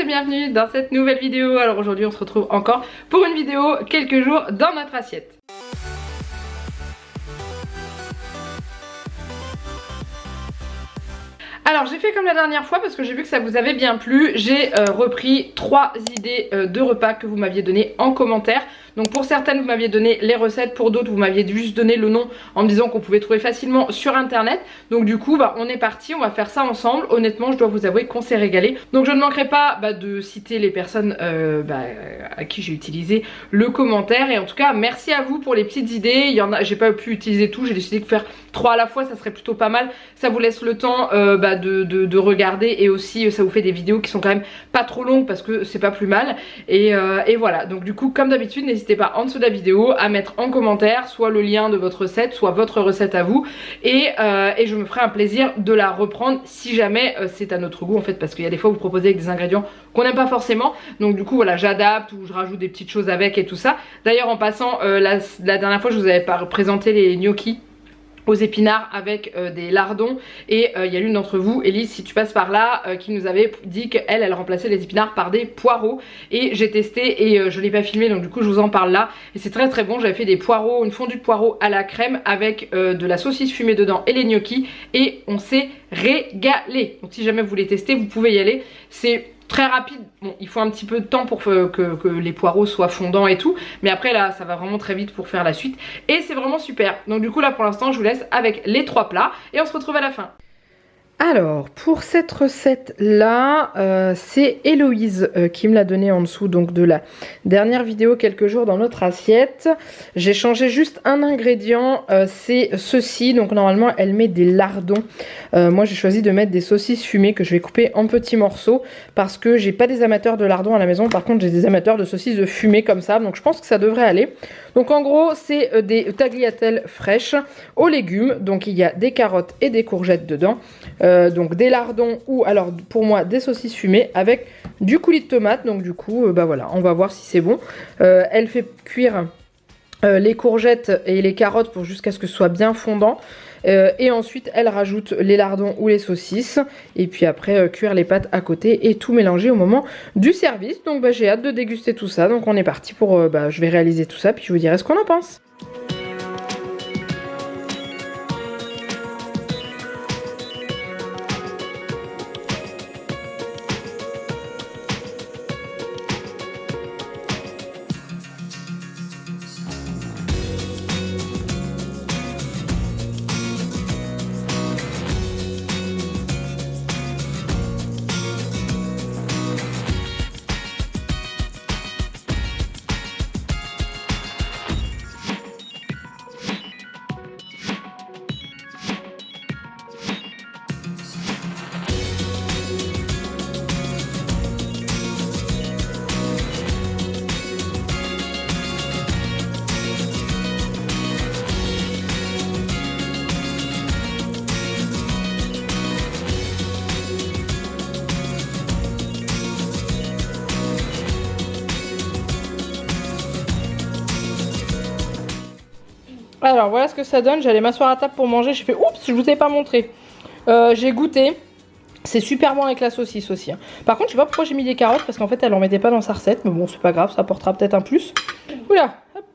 bienvenue dans cette nouvelle vidéo. Alors aujourd'hui on se retrouve encore pour une vidéo quelques jours dans notre assiette. Alors j'ai fait comme la dernière fois parce que j'ai vu que ça vous avait bien plu. J'ai repris 3 idées de repas que vous m'aviez donné en commentaire. Donc pour certaines vous m'aviez donné les recettes, pour d'autres vous m'aviez juste donné le nom en me disant qu'on pouvait trouver facilement sur internet. Donc du coup on est parti, on va faire ça ensemble. Honnêtement je dois vous avouer qu'on s'est régalé. Donc je ne manquerai pas de citer les personnes à qui j'ai utilisé le commentaire. Et en tout cas merci à vous pour les petites idées. Il y en a, j'ai pas pu utiliser tout, j'ai décidé de faire 3 à la fois, ça serait plutôt pas mal. Ça vous laisse le temps de regarder et aussi ça vous fait des vidéos qui sont quand même pas trop longues parce que c'est pas plus mal. Et voilà, donc du coup comme d'habitude n'hésitez pas en dessous de la vidéo à mettre en commentaire soit le lien de votre recette, soit votre recette à vous et je me ferai un plaisir de la reprendre si jamais c'est à notre goût en fait, parce qu'il y a des fois vous proposez avec des ingrédients qu'on n'aime pas forcément, donc du coup voilà j'adapte ou je rajoute des petites choses avec et tout ça. D'ailleurs en passant la dernière fois je vous avais présenté les gnocchis aux épinards avec des lardons et il y a l'une d'entre vous, Elise si tu passes par là, qui nous avait dit qu'elle remplaçait les épinards par des poireaux et j'ai testé et je l'ai pas filmé donc du coup je vous en parle là et c'est très très bon. J'avais fait des poireaux, une fondue de poireaux à la crème avec de la saucisse fumée dedans et les gnocchis et on s'est régalé. Donc si jamais vous voulez tester vous pouvez y aller, c'est très rapide. Bon, il faut un petit peu de temps pour que les poireaux soient fondants et tout, mais après là ça va vraiment très vite pour faire la suite et c'est vraiment super. Donc du coup là pour l'instant je vous laisse avec les 3 plats et on se retrouve à la fin. Alors pour cette recette là c'est Héloïse qui me l'a donnée en dessous donc de la dernière vidéo quelques jours dans notre assiette. J'ai changé juste un ingrédient, c'est ceci, donc normalement elle met des lardons, moi j'ai choisi de mettre des saucisses fumées que je vais couper en petits morceaux parce que j'ai pas des amateurs de lardons à la maison, par contre j'ai des amateurs de saucisses de fumée comme ça, donc je pense que ça devrait aller. Donc en gros c'est des tagliatelles fraîches aux légumes, donc il y a des carottes et des courgettes dedans. Donc des lardons ou alors pour moi des saucisses fumées avec du coulis de tomate. Donc du coup voilà, on va voir si c'est bon. Elle fait cuire les courgettes et les carottes pour jusqu'à ce que ce soit bien fondant. Et ensuite elle rajoute les lardons ou les saucisses et puis après cuire les pâtes à côté et tout mélanger au moment du service. Donc j'ai hâte de déguster tout ça. Donc on est parti pour je vais réaliser tout ça puis je vous dirai ce qu'on en pense. Alors voilà ce que ça donne, j'allais m'asseoir à table pour manger, j'ai fait oups, je vous ai pas montré. J'ai goûté, c'est super bon avec la saucisse aussi. Hein. Par contre je sais pas pourquoi j'ai mis des carottes parce qu'en fait elle en mettait pas dans sa recette, mais bon c'est pas grave, ça apportera peut-être un plus. Oula, hop.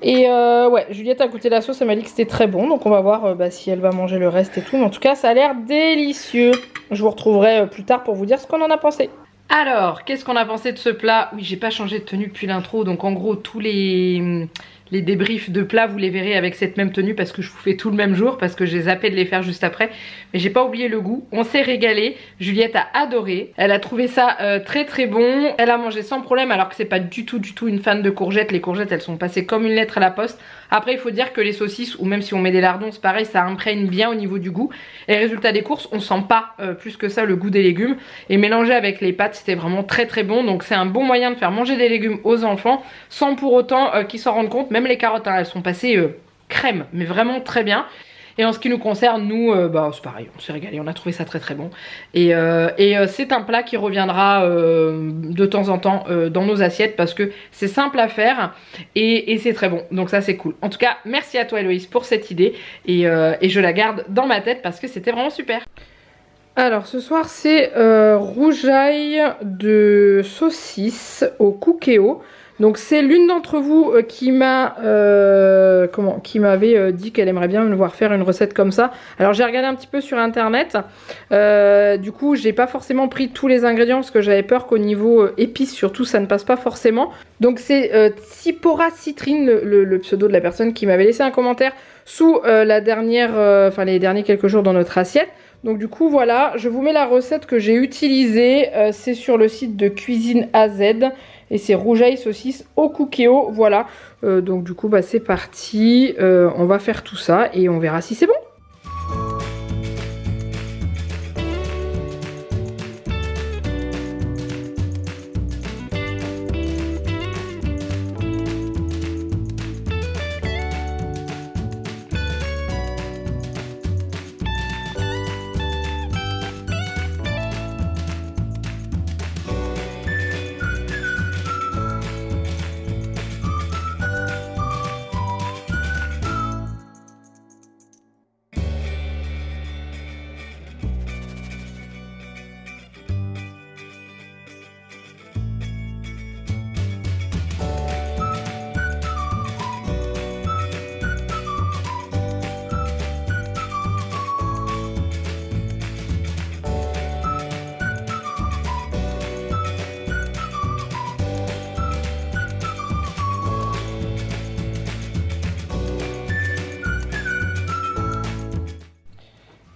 Et ouais, Juliette a goûté la sauce, elle m'a dit que c'était très bon, donc on va voir si elle va manger le reste et tout. Mais en tout cas ça a l'air délicieux. Je vous retrouverai plus tard pour vous dire ce qu'on en a pensé. Alors, qu'est-ce qu'on a pensé de ce plat? Oui, j'ai pas changé de tenue depuis l'intro, donc en gros tous les débriefs de plats vous les verrez avec cette même tenue parce que je vous fais tout le même jour, parce que j'ai zappé de les faire juste après, mais j'ai pas oublié le goût. On s'est régalé, Juliette a adoré, elle a trouvé ça très très bon, elle a mangé sans problème alors que c'est pas du tout une fan de courgettes. Les courgettes elles sont passées comme une lettre à la poste. Après il faut dire que les saucisses ou même si on met des lardons c'est pareil, ça imprègne bien au niveau du goût et résultat des courses on sent pas plus que ça le goût des légumes, et mélangé avec les pâtes c'était vraiment très très bon. Donc c'est un bon moyen de faire manger des légumes aux enfants sans pour autant qu'ils s'en rendent compte. Même les carottes hein, elles sont passées crème mais vraiment très bien. Et en ce qui nous concerne, nous, c'est pareil, on s'est régalé, on a trouvé ça très très bon. Et c'est un plat qui reviendra de temps en temps dans nos assiettes parce que c'est simple à faire et c'est très bon. Donc ça c'est cool. En tout cas, merci à toi Héloïse pour cette idée et je la garde dans ma tête parce que c'était vraiment super. Alors ce soir c'est rougail de saucisse au cookéo. Donc c'est l'une d'entre vous qui m'avait dit qu'elle aimerait bien me voir faire une recette comme ça. Alors j'ai regardé un petit peu sur internet. Du coup j'ai pas forcément pris tous les ingrédients parce que j'avais peur qu'au niveau épices surtout ça ne passe pas forcément. Donc c'est Tsipora Citrine, le pseudo de la personne qui m'avait laissé un commentaire sous les derniers quelques jours dans notre assiette. Donc du coup voilà, je vous mets la recette que j'ai utilisée, c'est sur le site de Cuisine AZ et c'est rougail saucisse au cookéo, voilà. Donc du coup bah c'est parti, on va faire tout ça et on verra si c'est bon.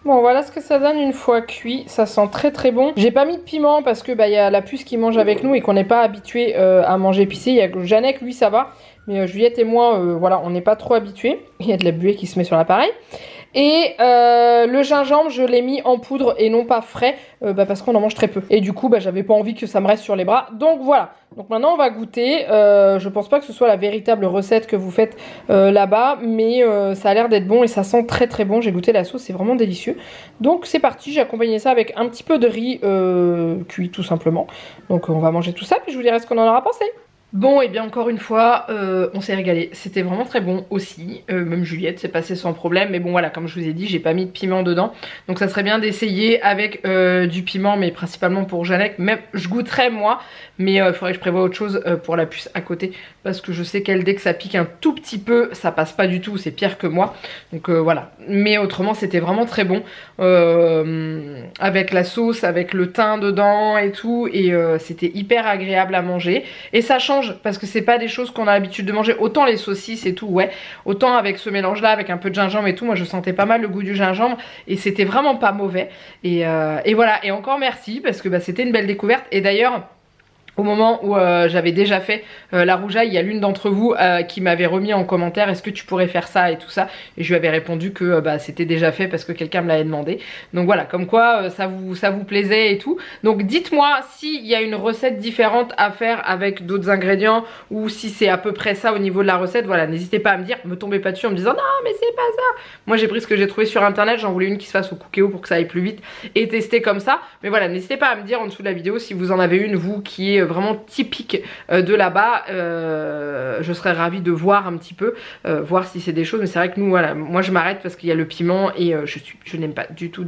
Bon voilà ce que ça donne une fois cuit, ça sent très très bon. J'ai pas mis de piment parce que bah, y a la puce qui mange avec nous et qu'on n'est pas habitué à manger épicé. Il y a Janek, lui ça va, mais Juliette et moi voilà, on n'est pas trop habitués. Il y a de la buée qui se met sur l'appareil. Et le gingembre je l'ai mis en poudre et non pas frais parce qu'on en mange très peu. Et du coup bah, j'avais pas envie que ça me reste sur les bras. Donc voilà, donc maintenant on va goûter. Je pense pas que ce soit la véritable recette que vous faites là-bas, mais ça a l'air d'être bon et ça sent très très bon. J'ai goûté la sauce, c'est vraiment délicieux. Donc c'est parti, j'ai accompagné ça avec un petit peu de riz cuit tout simplement. Donc on va manger tout ça puis je vous dirai ce qu'on en aura pensé. Bon et bien encore une fois on s'est régalé, c'était vraiment très bon aussi, même Juliette s'est passée sans problème, mais bon voilà, comme je vous ai dit j'ai pas mis de piment dedans, donc ça serait bien d'essayer avec du piment, mais principalement pour Janek. Même je goûterais moi, mais il faudrait que je prévoie autre chose pour la puce à côté, parce que je sais qu'elle dès que ça pique un tout petit peu ça passe pas du tout, c'est pire que moi, donc voilà. Mais autrement c'était vraiment très bon, avec la sauce, avec le thym dedans et tout, et c'était hyper agréable à manger, et ça change parce que c'est pas des choses qu'on a l'habitude de manger. Autant les saucisses et tout, ouais, autant avec ce mélange là, avec un peu de gingembre et tout, moi je sentais pas mal le goût du gingembre et c'était vraiment pas mauvais. Et voilà, et encore merci parce que bah, c'était une belle découverte. Et d'ailleurs, au moment où j'avais déjà fait la rougaille, il y a l'une d'entre vous qui m'avait remis en commentaire est-ce que tu pourrais faire ça et tout ça, et je lui avais répondu que bah, c'était déjà fait parce que quelqu'un me l'avait demandé. Donc voilà, comme quoi ça vous plaisait et tout. Donc dites-moi s'il y a une recette différente à faire avec d'autres ingrédients, ou si c'est à peu près ça au niveau de la recette. Voilà, n'hésitez pas à me dire, me tombez pas dessus en me disant non mais c'est pas ça. Moi j'ai pris ce que j'ai trouvé sur internet, j'en voulais une qui se fasse au cookéo pour que ça aille plus vite et tester comme ça. Mais voilà, n'hésitez pas à me dire en dessous de la vidéo si vous en avez une vous qui est vraiment typique de là-bas. Je serais ravie de voir un petit peu, voir si c'est des choses, mais c'est vrai que nous voilà, moi je m'arrête parce qu'il y a le piment et je n'aime pas du tout,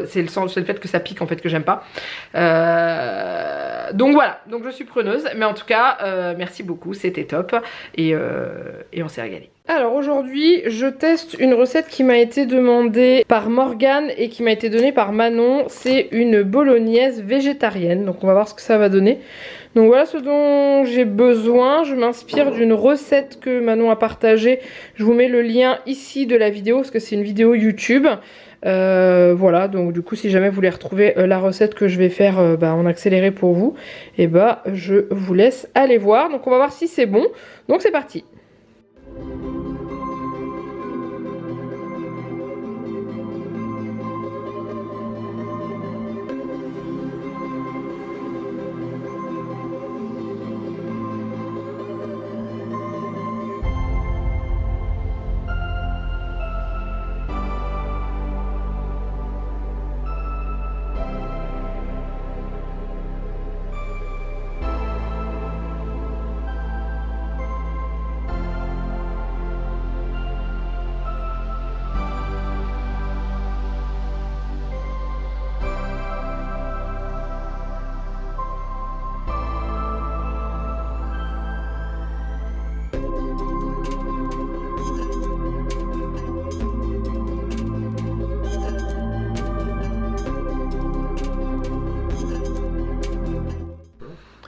c'est le fait que ça pique en fait que j'aime pas. Donc voilà, donc je suis preneuse, mais en tout cas merci beaucoup, c'était top et on s'est régalé. Alors aujourd'hui je teste une recette qui m'a été demandée par Morgane et qui m'a été donnée par Manon. C'est une bolognaise végétarienne, donc on va voir ce que ça va donner. Donc voilà ce dont j'ai besoin. Je m'inspire d'une recette que Manon a partagée. Je vous mets le lien ici de la vidéo parce que c'est une vidéo YouTube. Voilà, donc du coup si jamais vous voulez retrouver la recette que je vais faire en accéléré pour vous, et je vous laisse aller voir. Donc on va voir si c'est bon. Donc c'est parti.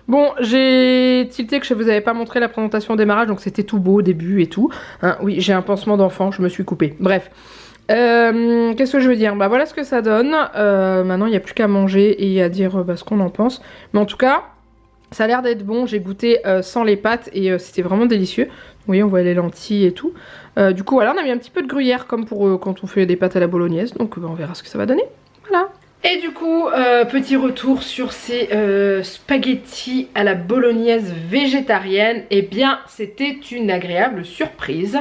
Bon, j'ai tilté que je vous avais pas montré la présentation au démarrage, donc c'était tout beau au début et tout. Hein, oui, j'ai un pansement d'enfant, je me suis coupée. Bref. Qu'est-ce que je veux dire? Bah voilà ce que ça donne. Maintenant, il n'y a plus qu'à manger et à dire ce qu'on en pense. Mais en tout cas, ça a l'air d'être bon. J'ai goûté sans les pâtes et c'était vraiment délicieux. Vous voyez, on voit les lentilles et tout. Du coup, voilà, on a mis un petit peu de gruyère comme pour quand on fait des pâtes à la bolognaise. Donc, on verra ce que ça va donner. Voilà. Et du coup, petit retour sur ces spaghettis à la bolognaise végétarienne. Eh bien, c'était une agréable surprise.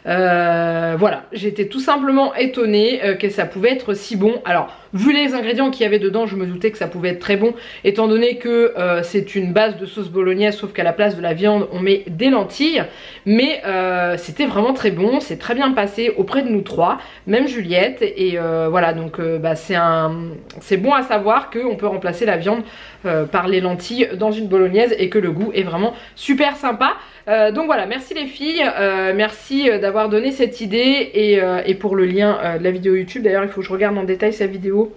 Voilà, j'étais tout simplement étonnée que ça pouvait être si bon. Alors, vu les ingrédients qu'il y avait dedans, je me doutais que ça pouvait être très bon, étant donné que c'est une base de sauce bolognaise, sauf qu'à la place de la viande, on met des lentilles. Mais c'était vraiment très bon, c'est très bien passé auprès de nous trois, même Juliette. Et voilà, donc bah, c'est bon à savoir qu'on peut remplacer la viande par les lentilles dans une bolognaise et que le goût est vraiment super sympa. Donc voilà, merci les filles, merci d'avoir donné cette idée et pour le lien de la vidéo YouTube. D'ailleurs, il faut que je regarde en détail sa vidéo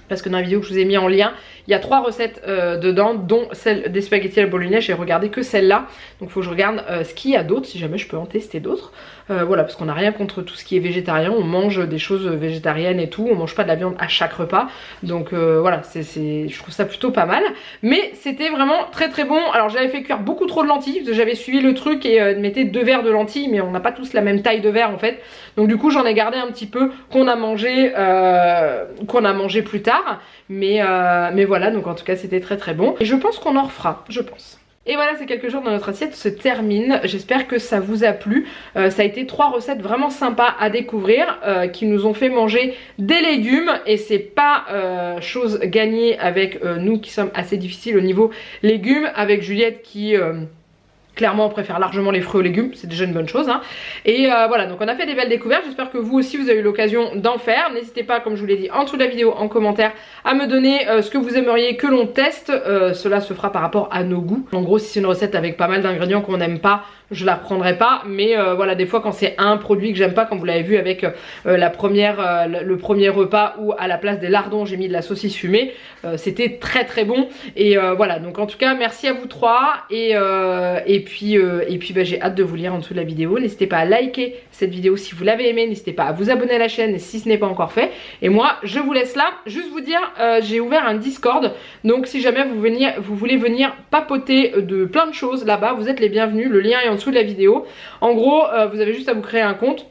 parce que dans la vidéo que je vous ai mis en lien, il y a 3 recettes dedans, dont celle des spaghettis à la bolognaise. J'ai regardé que celle-là, donc il faut que je regarde ce qu'il y a d'autre, si jamais je peux en tester d'autres. Voilà, parce qu'on n'a rien contre tout ce qui est végétarien, on mange des choses végétariennes et tout, on mange pas de la viande à chaque repas. Donc voilà, je trouve ça plutôt pas mal. Mais c'était vraiment très très bon. Alors j'avais fait cuire beaucoup trop de lentilles, parce que j'avais suivi le truc et mettais 2 verres de lentilles, mais on n'a pas tous la même taille de verre en fait. Donc du coup j'en ai gardé un petit peu qu'on a mangé plus tard. Mais voilà, donc en tout cas c'était très très bon. Et je pense qu'on en refera, je pense. Et voilà, ces quelques jours dans notre assiette se terminent. J'espère que ça vous a plu. Ça a été 3 recettes vraiment sympas à découvrir qui nous ont fait manger des légumes. Et c'est pas chose gagnée avec nous qui sommes assez difficiles au niveau légumes. Avec Juliette qui... clairement on préfère largement les fruits aux légumes, c'est déjà une bonne chose hein. Et voilà, donc on a fait des belles découvertes. J'espère que vous aussi vous avez eu l'occasion d'en faire. N'hésitez pas, comme je vous l'ai dit en dessous de la vidéo, en commentaire, à me donner ce que vous aimeriez que l'on teste. Cela se fera par rapport à nos goûts. En gros, si c'est une recette avec pas mal d'ingrédients qu'on n'aime pas, je la reprendrai pas. Mais voilà, des fois quand c'est un produit que j'aime pas, comme vous l'avez vu avec le premier repas où à la place des lardons j'ai mis de la saucisse fumée, c'était très très bon. Et voilà, donc en tout cas merci à vous trois. Et puis bah, j'ai hâte de vous lire en dessous de la vidéo. N'hésitez pas à liker cette vidéo si vous l'avez aimée. N'hésitez pas à vous abonner à la chaîne si ce n'est pas encore fait. Et moi je vous laisse là. Juste vous dire, j'ai ouvert un Discord. Donc si jamais vous voulez venir papoter de plein de choses là-bas, vous êtes les bienvenus. Le lien est en dessous de la vidéo. En gros vous avez juste à vous créer un compte.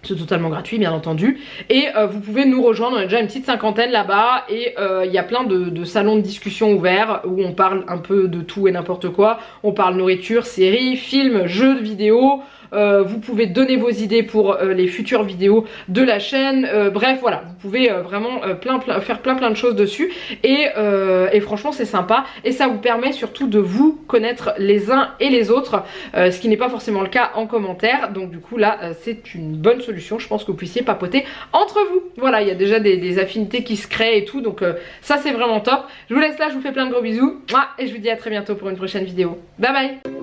C'est totalement gratuit bien entendu. Et vous pouvez nous rejoindre, on est déjà une petite 50aine là-bas. Et il y a plein de salons de discussion ouverts où on parle un peu de tout et n'importe quoi. On parle nourriture, séries, films, jeux vidéo. Vous pouvez donner vos idées pour les futures vidéos de la chaîne. Bref voilà, vous pouvez vraiment faire plein de choses dessus. Et franchement c'est sympa. Et ça vous permet surtout de vous connaître les uns et les autres. Ce qui n'est pas forcément le cas en commentaire. Donc du coup là c'est une bonne solution. Je pense que vous puissiez papoter entre vous. Voilà, il y a déjà des affinités qui se créent et tout. Donc ça c'est vraiment top. Je vous laisse là, je vous fais plein de gros bisous. Et je vous dis à très bientôt pour une prochaine vidéo. Bye bye.